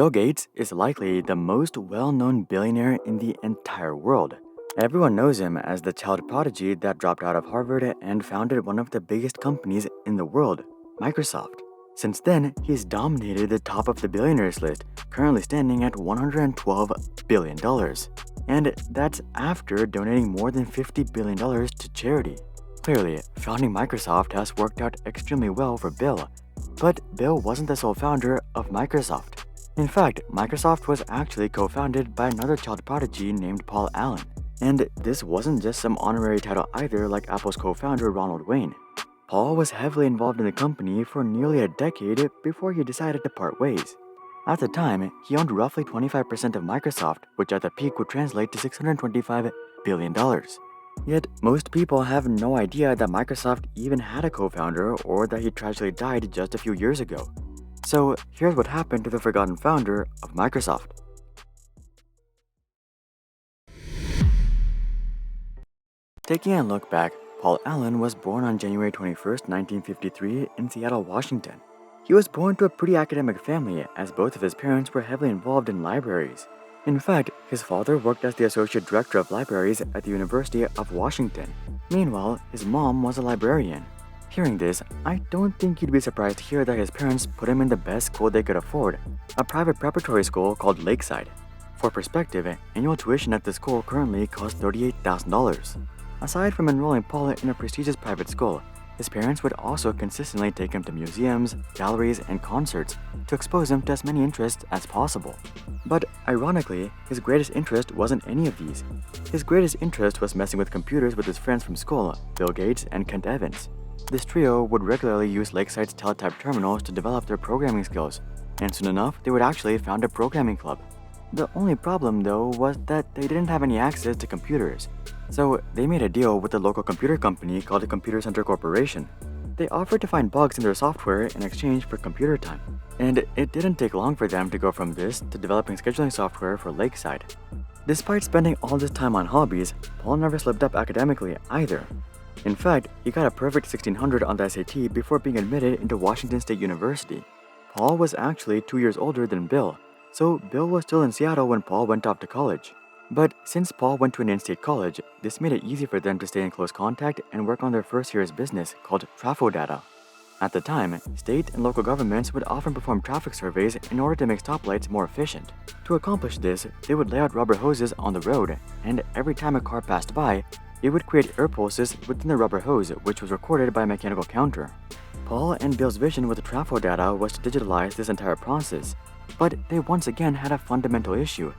Bill Gates is likely the most well-known billionaire in the entire world. Everyone knows him as the child prodigy that dropped out of Harvard and founded one of the biggest companies in the world, Microsoft. Since then, he's dominated the top of the billionaires list, currently standing at $112 billion. And that's after donating more than $50 billion to charity. Clearly, founding Microsoft has worked out extremely well for Bill. But Bill wasn't the sole founder of Microsoft. In fact, Microsoft was actually co-founded by another child prodigy named Paul Allen. And this wasn't just some honorary title either, like Apple's co-founder Ronald Wayne. Paul was heavily involved in the company for nearly a decade before he decided to part ways. At the time, he owned roughly 25% of Microsoft, which at the peak would translate to $625 billion. Yet, most people have no idea that Microsoft even had a co-founder or that he tragically died just a few years ago. So, here's what happened to the forgotten founder of Microsoft. Taking a look back, Paul Allen was born on January 21, 1953 in Seattle, Washington. He was born to a pretty academic family as both of his parents were heavily involved in libraries. In fact, his father worked as the Associate Director of Libraries at the University of Washington. Meanwhile, his mom was a librarian. Hearing this, I don't think you'd be surprised to hear that his parents put him in the best school they could afford, a private preparatory school called Lakeside. For perspective, annual tuition at the school currently costs $38,000. Aside from enrolling Paul in a prestigious private school, his parents would also consistently take him to museums, galleries, and concerts to expose him to as many interests as possible. But ironically, his greatest interest wasn't any of these. His greatest interest was messing with computers with his friends from school, Bill Gates and Kent Evans. This trio would regularly use Lakeside's teletype terminals to develop their programming skills, and soon enough they would actually found a programming club. The only problem though was that they didn't have any access to computers, so they made a deal with a local computer company called the Computer Center Corporation. They offered to find bugs in their software in exchange for computer time, and it didn't take long for them to go from this to developing scheduling software for Lakeside. Despite spending all this time on hobbies, Paul never slipped up academically either. In fact, he got a perfect 1600 on the SAT before being admitted into Washington State University. Paul was actually 2 years older than Bill, so Bill was still in Seattle when Paul went off to college. But since Paul went to an in-state college, this made it easy for them to stay in close contact and work on their first serious business called trafo data. At the time, state and local governments would often perform traffic surveys in order to make stoplights more efficient. To accomplish this, they would lay out rubber hoses on the road, and every time a car passed by, it would create air pulses within the rubber hose, which was recorded by a mechanical counter. Paul and Bill's vision with the trafo data was to digitalize this entire process, but they once again had a fundamental issue.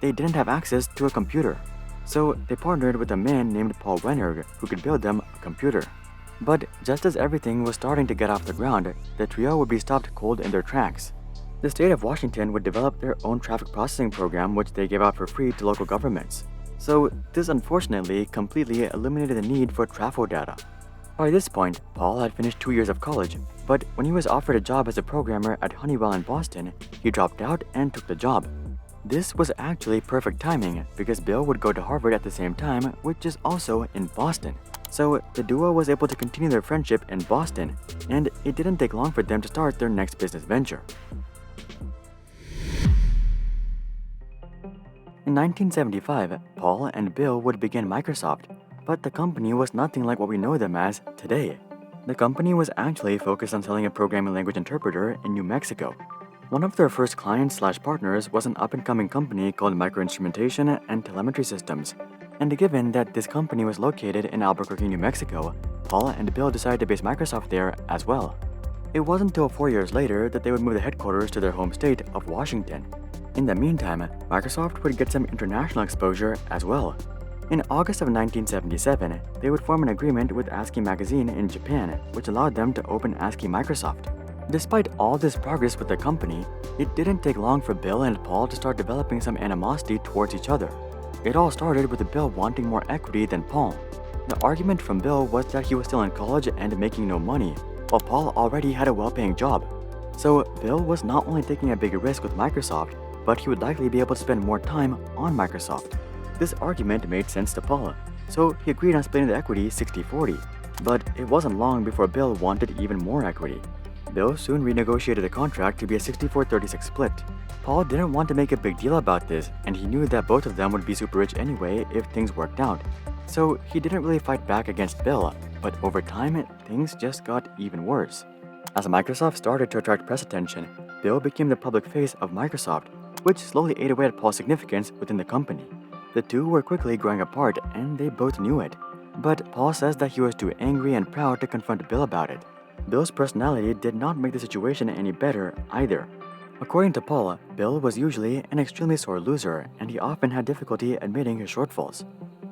They didn't have access to a computer. So they partnered with a man named Paul Wennerg who could build them a computer. But just as everything was starting to get off the ground, the trio would be stopped cold in their tracks. The state of Washington would develop their own traffic processing program which they gave out for free to local governments. So this unfortunately completely eliminated the need for trafo data. By this point, Paul had finished 2 years of college, but when he was offered a job as a programmer at Honeywell in Boston, he dropped out and took the job. This was actually perfect timing because Bill would go to Harvard at the same time, which is also in Boston. So the duo was able to continue their friendship in Boston, and it didn't take long for them to start their next business venture. In 1975, Paul and Bill would begin Microsoft, but the company was nothing like what we know them as today. The company was actually focused on selling a programming language interpreter in New Mexico. One of their first clients/partners was an up-and-coming company called Microinstrumentation and Telemetry Systems. And given that this company was located in Albuquerque, New Mexico, Paul and Bill decided to base Microsoft there as well. It wasn't until 4 years later that they would move the headquarters to their home state of Washington. In the meantime, Microsoft would get some international exposure as well. In August of 1977, they would form an agreement with ASCII magazine in Japan, which allowed them to open ASCII Microsoft. Despite all this progress with the company, it didn't take long for Bill and Paul to start developing some animosity towards each other. It all started with Bill wanting more equity than Paul. The argument from Bill was that he was still in college and making no money, while Paul already had a well-paying job. So Bill was not only taking a bigger risk with Microsoft, but he would likely be able to spend more time on Microsoft. This argument made sense to Paul, so he agreed on splitting the equity 60-40. But it wasn't long before Bill wanted even more equity. Bill soon renegotiated the contract to be a 64-36 split. Paul didn't want to make a big deal about this, and he knew that both of them would be super rich anyway if things worked out. So he didn't really fight back against Bill, but over time, things just got even worse. As Microsoft started to attract press attention, Bill became the public face of Microsoft, which slowly ate away at Paul's significance within the company. The two were quickly growing apart, and they both knew it. But Paul says that he was too angry and proud to confront Bill about it. Bill's personality did not make the situation any better either. According to Paul, Bill was usually an extremely sore loser, and he often had difficulty admitting his shortfalls.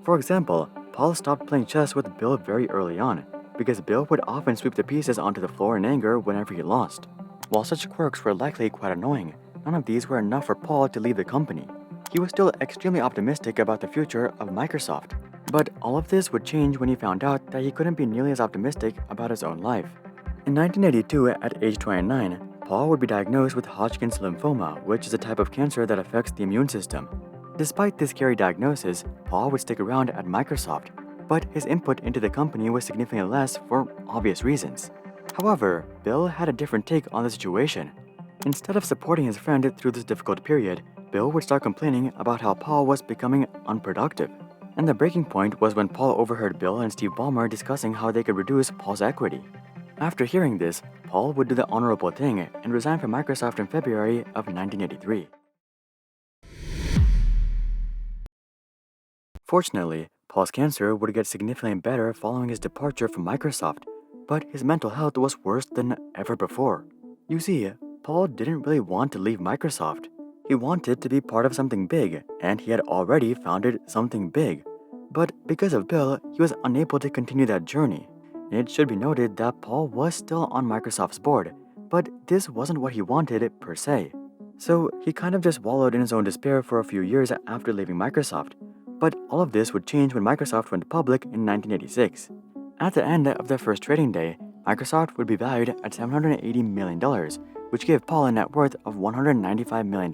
For example, Paul stopped playing chess with Bill very early on, because Bill would often sweep the pieces onto the floor in anger whenever he lost. While such quirks were likely quite annoying, none of these were enough for Paul to leave the company. He was still extremely optimistic about the future of Microsoft. But all of this would change when he found out that he couldn't be nearly as optimistic about his own life. In 1982, at age 29, Paul would be diagnosed with Hodgkin's lymphoma, which is a type of cancer that affects the immune system. Despite this scary diagnosis, Paul would stick around at Microsoft, but his input into the company was significantly less for obvious reasons. However, Bill had a different take on the situation. Instead of supporting his friend through this difficult period, Bill would start complaining about how Paul was becoming unproductive. And the breaking point was when Paul overheard Bill and Steve Ballmer discussing how they could reduce Paul's equity. After hearing this, Paul would do the honorable thing and resign from Microsoft in February of 1983. Fortunately, Paul's cancer would get significantly better following his departure from Microsoft, but his mental health was worse than ever before. You see, Paul didn't really want to leave Microsoft. He wanted to be part of something big, and he had already founded something big. But because of Bill, he was unable to continue that journey. It should be noted that Paul was still on Microsoft's board, but this wasn't what he wanted per se. So he kind of just wallowed in his own despair for a few years after leaving Microsoft. But all of this would change when Microsoft went public in 1986. At the end of their first trading day, Microsoft would be valued at $780 million, which gave Paul a net worth of $195 million.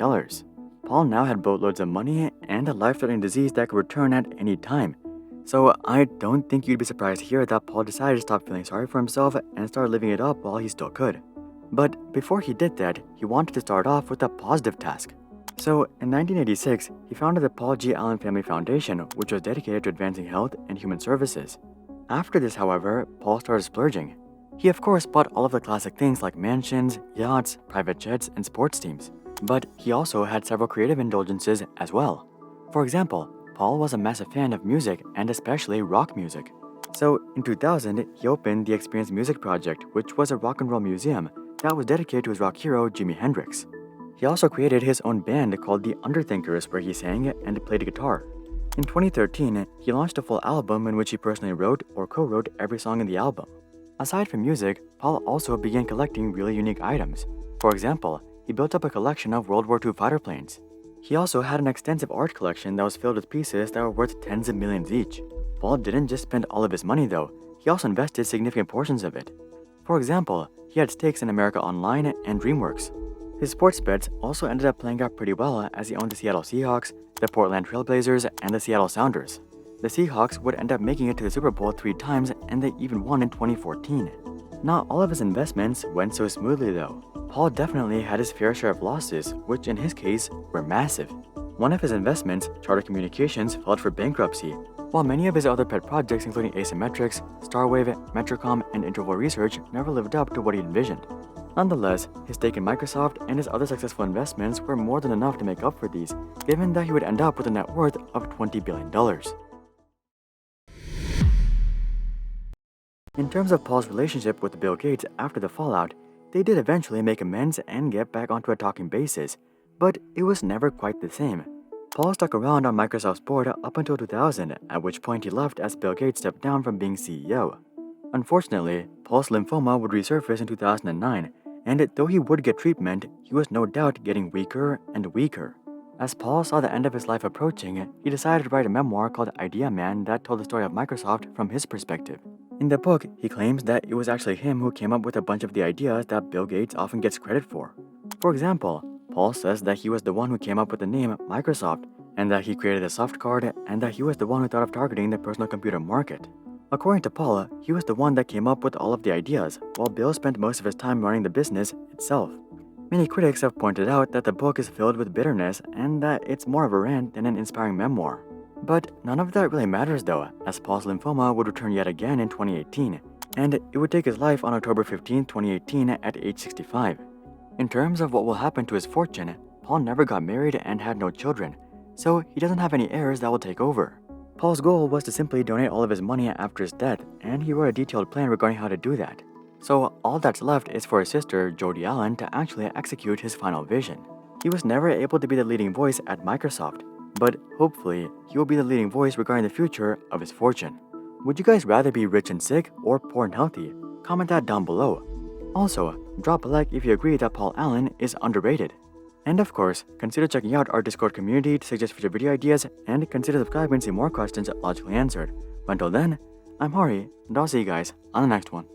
Paul now had boatloads of money and a life-threatening disease that could return at any time. So I don't think you'd be surprised to hear that Paul decided to stop feeling sorry for himself and start living it up while he still could. But before he did that, he wanted to start off with a positive task. So in 1986, he founded the Paul G. Allen Family Foundation, which was dedicated to advancing health and human services. After this, however, Paul started splurging. He of course bought all of the classic things like mansions, yachts, private jets, and sports teams. But he also had several creative indulgences as well. For example, Paul was a massive fan of music and especially rock music. So in 2000, he opened the Experience Music Project, which was a rock and roll museum that was dedicated to his rock hero Jimi Hendrix. He also created his own band called the Underthinkers, where he sang and played guitar. In 2013, he launched a full album in which he personally wrote or co-wrote every song in the album. Aside from music, Paul also began collecting really unique items. For example, he built up a collection of World War II fighter planes. He also had an extensive art collection that was filled with pieces that were worth tens of millions each. Paul didn't just spend all of his money though, he also invested significant portions of it. For example, he had stakes in America Online and DreamWorks. His sports bets also ended up playing out pretty well as he owned the Seattle Seahawks, the Portland Trail Blazers, and the Seattle Sounders. The Seahawks would end up making it to the Super Bowl 3 times, and they even won in 2014. Not all of his investments went so smoothly though. Paul definitely had his fair share of losses, which in his case were massive. One of his investments, Charter Communications, filed for bankruptcy, while many of his other pet projects including Asymmetrics, Starwave, Metrocom, and Interval Research never lived up to what he envisioned. Nonetheless, his stake in Microsoft and his other successful investments were more than enough to make up for these, given that he would end up with a net worth of $20 billion. In terms of Paul's relationship with Bill Gates after the fallout, they did eventually make amends and get back onto a talking basis, but it was never quite the same. Paul stuck around on Microsoft's board up until 2000, at which point he left as Bill Gates stepped down from being CEO. Unfortunately, Paul's lymphoma would resurface in 2009, and though he would get treatment, he was no doubt getting weaker and weaker. As Paul saw the end of his life approaching, he decided to write a memoir called Idea Man that told the story of Microsoft from his perspective. In the book, he claims that it was actually him who came up with a bunch of the ideas that Bill Gates often gets credit for. For example, Paul says that he was the one who came up with the name Microsoft, and that he created the soft card, and that he was the one who thought of targeting the personal computer market. According to Paul, he was the one that came up with all of the ideas, while Bill spent most of his time running the business itself. Many critics have pointed out that the book is filled with bitterness and that it's more of a rant than an inspiring memoir. But none of that really matters though, as Paul's lymphoma would return yet again in 2018, and it would take his life on October 15, 2018 at age 65. In terms of what will happen to his fortune, Paul never got married and had no children, so he doesn't have any heirs that will take over. Paul's goal was to simply donate all of his money after his death, and he wrote a detailed plan regarding how to do that. So all that's left is for his sister, Jody Allen, to actually execute his final vision. He was never able to be the leading voice at Microsoft, but hopefully he will be the leading voice regarding the future of his fortune. Would you guys rather be rich and sick or poor and healthy? Comment that down below. Also, drop a like if you agree that Paul Allen is underrated. And of course, consider checking out our Discord community to suggest future video ideas and consider subscribing to see more questions logically answered. But until then, I'm Hari, and I'll see you guys on the next one.